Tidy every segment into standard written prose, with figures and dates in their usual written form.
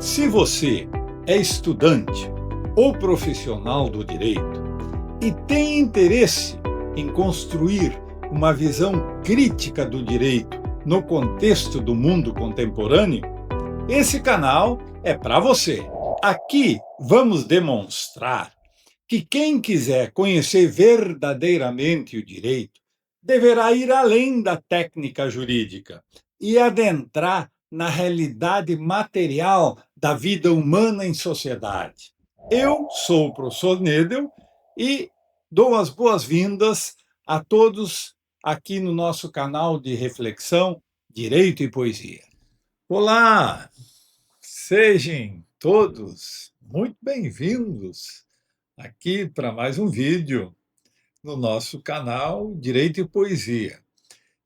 Se você é estudante ou profissional do direito e tem interesse em construir uma visão crítica do direito no contexto do mundo contemporâneo, esse canal é para você. Aqui vamos demonstrar que quem quiser conhecer verdadeiramente o direito deverá ir além da técnica jurídica e adentrar na realidade material da vida humana em sociedade. Eu sou o professor Nedel e dou as boas-vindas a todos aqui no nosso canal de reflexão Direito e Poesia. Olá, sejam todos muito bem-vindos aqui para mais um vídeo no nosso canal Direito e Poesia.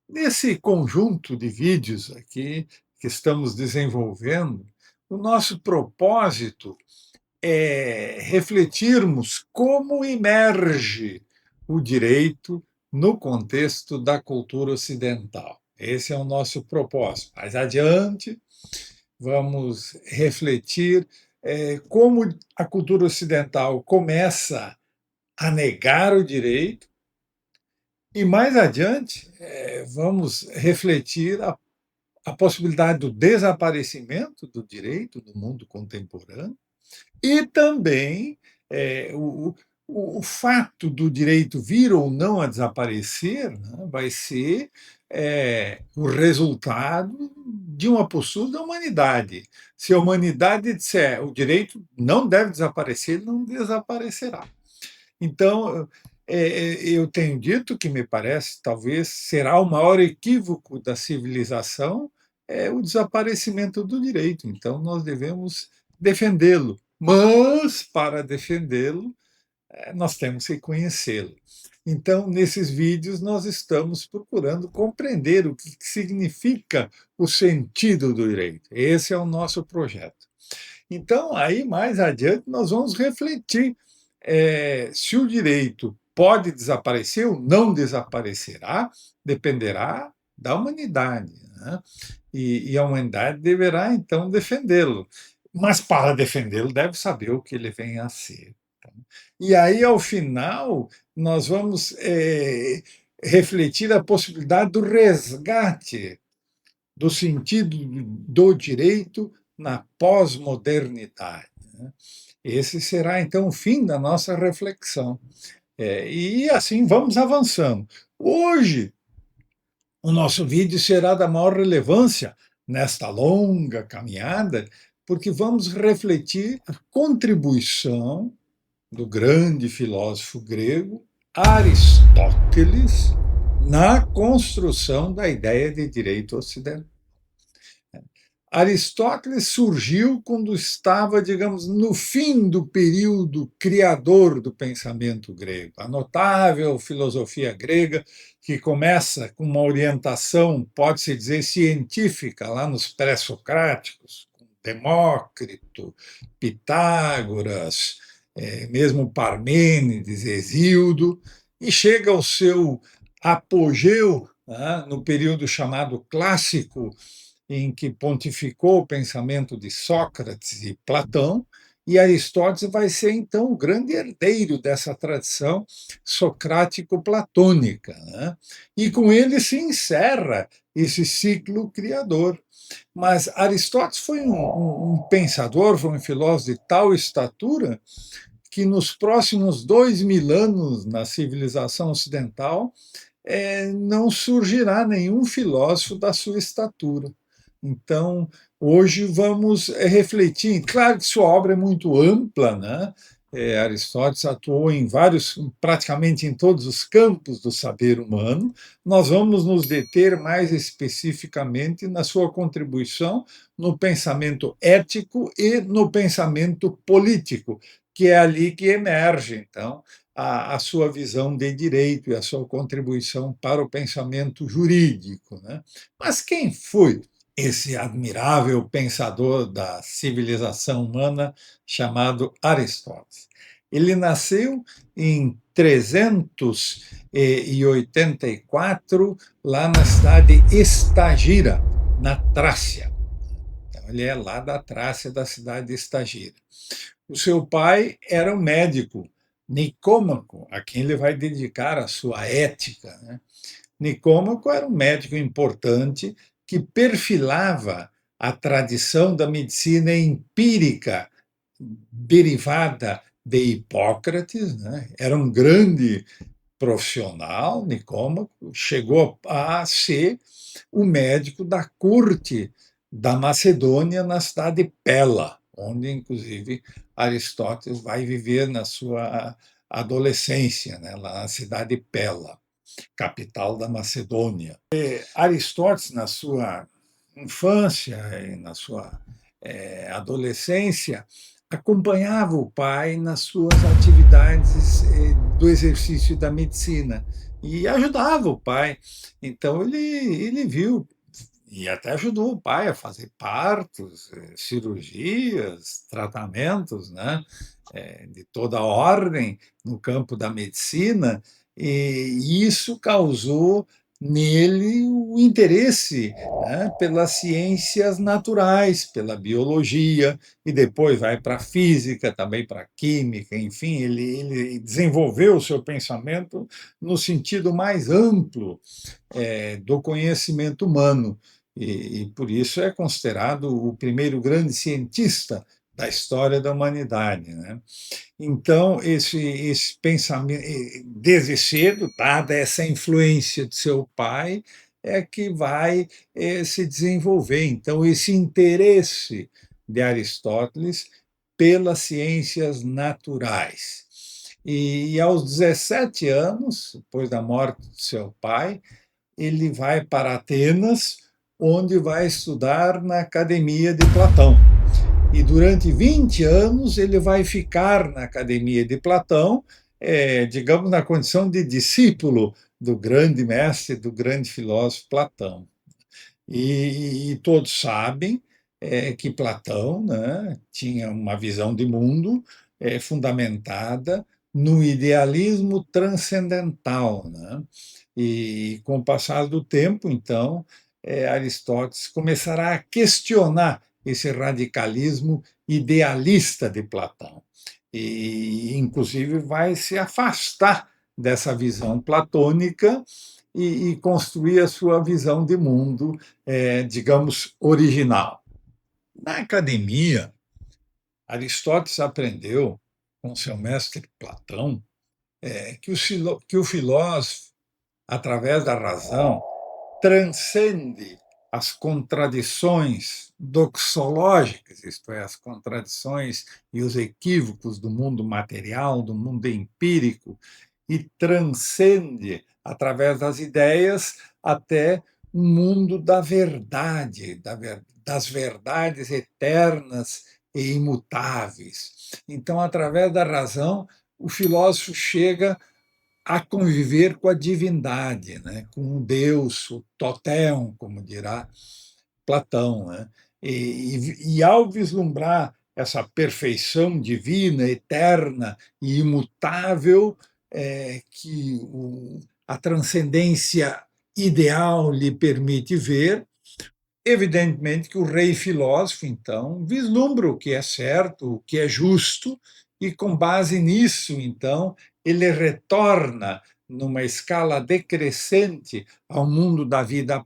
Nesse conjunto de vídeos aqui que estamos desenvolvendo, o nosso propósito é refletirmos como emerge o direito no contexto da cultura ocidental. Esse é o nosso propósito. Mais adiante, vamos refletir como a cultura ocidental começa a negar o direito, e mais adiante vamos refletir a possibilidade do desaparecimento do direito no mundo contemporâneo e também o fato do direito vir ou não a desaparecer, né, vai ser o resultado de uma postura da humanidade. Se a humanidade disser o direito não deve desaparecer, ele não desaparecerá. Então, eu tenho dito que me parece, talvez, será o maior equívoco da civilização o desaparecimento do direito. Então, nós devemos defendê-lo. Mas, para defendê-lo, nós temos que conhecê-lo. Então, nesses vídeos, nós estamos procurando compreender o que significa o sentido do direito. Esse é o nosso projeto. Então, aí, mais adiante, nós vamos refletir se o direito pode desaparecer ou não desaparecerá, dependerá da humanidade, né? E a humanidade deverá, então, defendê-lo. Mas, para defendê-lo, deve saber o que ele vem a ser. E aí, ao final, nós vamos refletir a possibilidade do resgate do sentido do direito na pós-modernidade, né? Esse será, então, o fim da nossa reflexão. E assim vamos avançando. Hoje, o nosso vídeo será da maior relevância nesta longa caminhada, porque vamos refletir a contribuição do grande filósofo grego Aristóteles na construção da ideia de direito ocidental. Aristóteles surgiu quando estava, digamos, no fim do período criador do pensamento grego. A notável filosofia grega, que começa com uma orientação, pode-se dizer, científica, lá nos pré-socráticos, com Demócrito, Pitágoras, mesmo Parmênides, Hesíodo, e chega ao seu apogeu, né, no período chamado clássico, em que pontificou o pensamento de Sócrates e Platão, e Aristóteles vai ser, então, o grande herdeiro dessa tradição socrático-platônica, né? E com ele se encerra esse ciclo criador. Mas Aristóteles foi um pensador, foi um filósofo de tal estatura que nos próximos 2000 anos, na civilização ocidental, não surgirá nenhum filósofo da sua estatura. Então, hoje vamos refletir. Claro que sua obra é muito ampla, né? Aristóteles atuou em praticamente em todos os campos do saber humano. Nós vamos nos deter mais especificamente na sua contribuição no pensamento ético e no pensamento político, que é ali que emerge, então, a sua visão de direito e a sua contribuição para o pensamento jurídico, né? Mas quem foi esse admirável pensador da civilização humana chamado Aristóteles? Ele nasceu em 384, lá na cidade de Estagira, na Trácia. Então, ele é lá da Trácia, da cidade de Estagira. O seu pai era um médico, Nicômaco, a quem ele vai dedicar a sua Ética, né? Nicômaco era um médico importante que perfilava a tradição da medicina empírica derivada de Hipócrates, né? Era um grande profissional, Nicômaco, chegou a ser o médico da corte da Macedônia na cidade de Pela, onde, inclusive, Aristóteles vai viver na sua adolescência, né? Lá na cidade de Pela, capital da Macedônia. Aristóteles, na sua infância e na sua adolescência, acompanhava o pai nas suas atividades do exercício da medicina e ajudava o pai. Então, ele viu e até ajudou o pai a fazer partos, cirurgias, tratamentos, né, de toda ordem no campo da medicina, e isso causou nele o interesse, né, pelas ciências naturais, pela biologia, e depois vai para a física, também para a química, enfim, ele desenvolveu o seu pensamento no sentido mais amplo do conhecimento humano, e por isso é considerado o primeiro grande cientista da história da humanidade, né? Então, esse pensamento, desde cedo, dada essa influência de seu pai, é que vai se desenvolver. Então, esse interesse de Aristóteles pelas ciências naturais. E aos 17 anos, depois da morte de seu pai, ele vai para Atenas, onde vai estudar na academia de Platão. E durante 20 anos ele vai ficar na academia de Platão, digamos, na condição de discípulo do grande mestre, do grande filósofo Platão. E todos sabem que Platão, né, tinha uma visão de mundo fundamentada no idealismo transcendental, né? E com o passar do tempo, então, Aristóteles começará a questionar esse radicalismo idealista de Platão. E, inclusive, vai se afastar dessa visão platônica e construir a sua visão de mundo, digamos, original. Na academia, Aristóteles aprendeu com seu mestre Platão que o filósofo, através da razão, transcende as contradições doxológicas, isto é, as contradições e os equívocos do mundo material, do mundo empírico, e transcende, através das ideias, até o mundo da verdade, das verdades eternas e imutáveis. Então, através da razão, o filósofo chega a conviver com a divindade, né? Com o Deus, o totéon, como dirá Platão, né? E ao vislumbrar essa perfeição divina, eterna e imutável, que a transcendência ideal lhe permite ver, evidentemente que o rei filósofo, então, vislumbra o que é certo, o que é justo, e com base nisso, então, ele retorna numa escala decrescente ao mundo da vida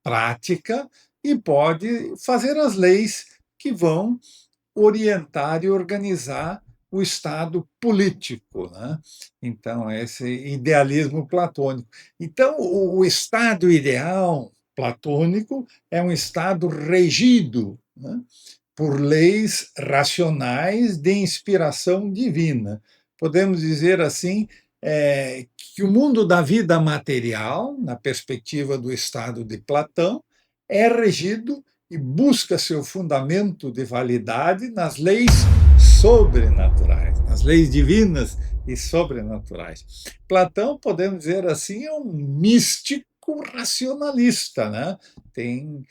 prática e pode fazer as leis que vão orientar e organizar o Estado político, né? Então, esse idealismo platônico. Então, o Estado ideal platônico é um Estado regido, né, por leis racionais de inspiração divina. Podemos dizer assim que o mundo da vida material, na perspectiva do Estado de Platão, é regido e busca seu fundamento de validade nas leis sobrenaturais, nas leis divinas e sobrenaturais. Platão, podemos dizer assim, é um místico racionalista, né? Tem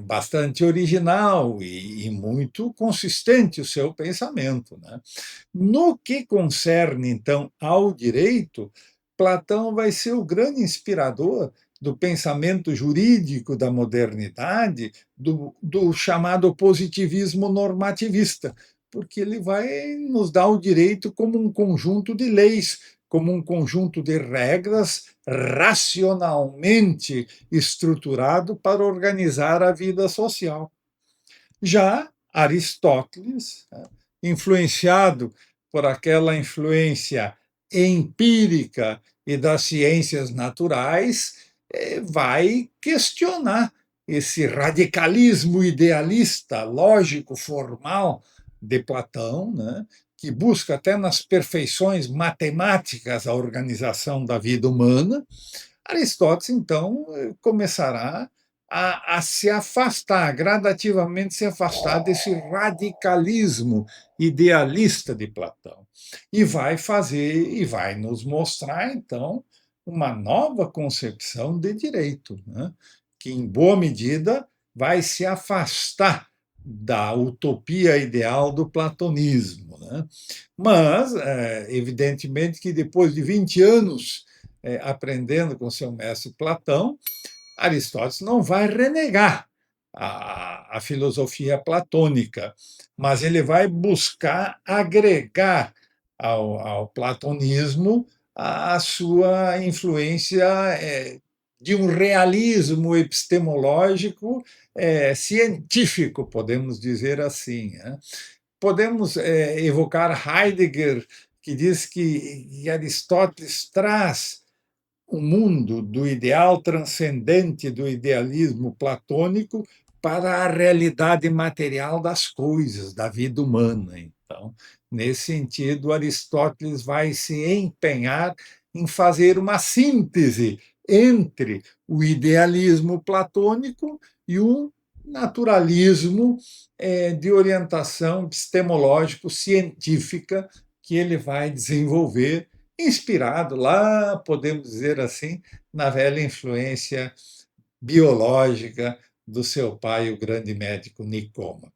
bastante original e muito consistente o seu pensamento, né? No que concerne, então, ao direito, Platão vai ser o grande inspirador do pensamento jurídico da modernidade, do chamado positivismo normativista, porque ele vai nos dar o direito como um conjunto de leis, como um conjunto de regras racionalmente estruturado para organizar a vida social. Já Aristóteles, influenciado por aquela influência empírica e das ciências naturais, vai questionar esse radicalismo idealista, lógico, formal de Platão, né, que busca até nas perfeições matemáticas a organização da vida humana. Aristóteles, então, começará a se afastar, gradativamente se afastar desse radicalismo idealista de Platão. E vai fazer, e vai nos mostrar, então, uma nova concepção de direito, né? Que, em boa medida, vai se afastar da utopia ideal do platonismo. Né? Mas, evidentemente, que depois de 20 anos aprendendo com seu mestre Platão, Aristóteles não vai renegar a filosofia platônica, mas ele vai buscar agregar ao platonismo a sua influência de um realismo epistemológico científico, podemos dizer assim. Né? Podemos evocar Heidegger, que diz que Aristóteles traz o mundo do ideal transcendente do idealismo platônico para a realidade material das coisas, da vida humana. Então, nesse sentido, Aristóteles vai se empenhar em fazer uma síntese entre o idealismo platônico e o naturalismo de orientação epistemológico-científica que ele vai desenvolver, inspirado lá, podemos dizer assim, na velha influência biológica do seu pai, o grande médico Nicômaco.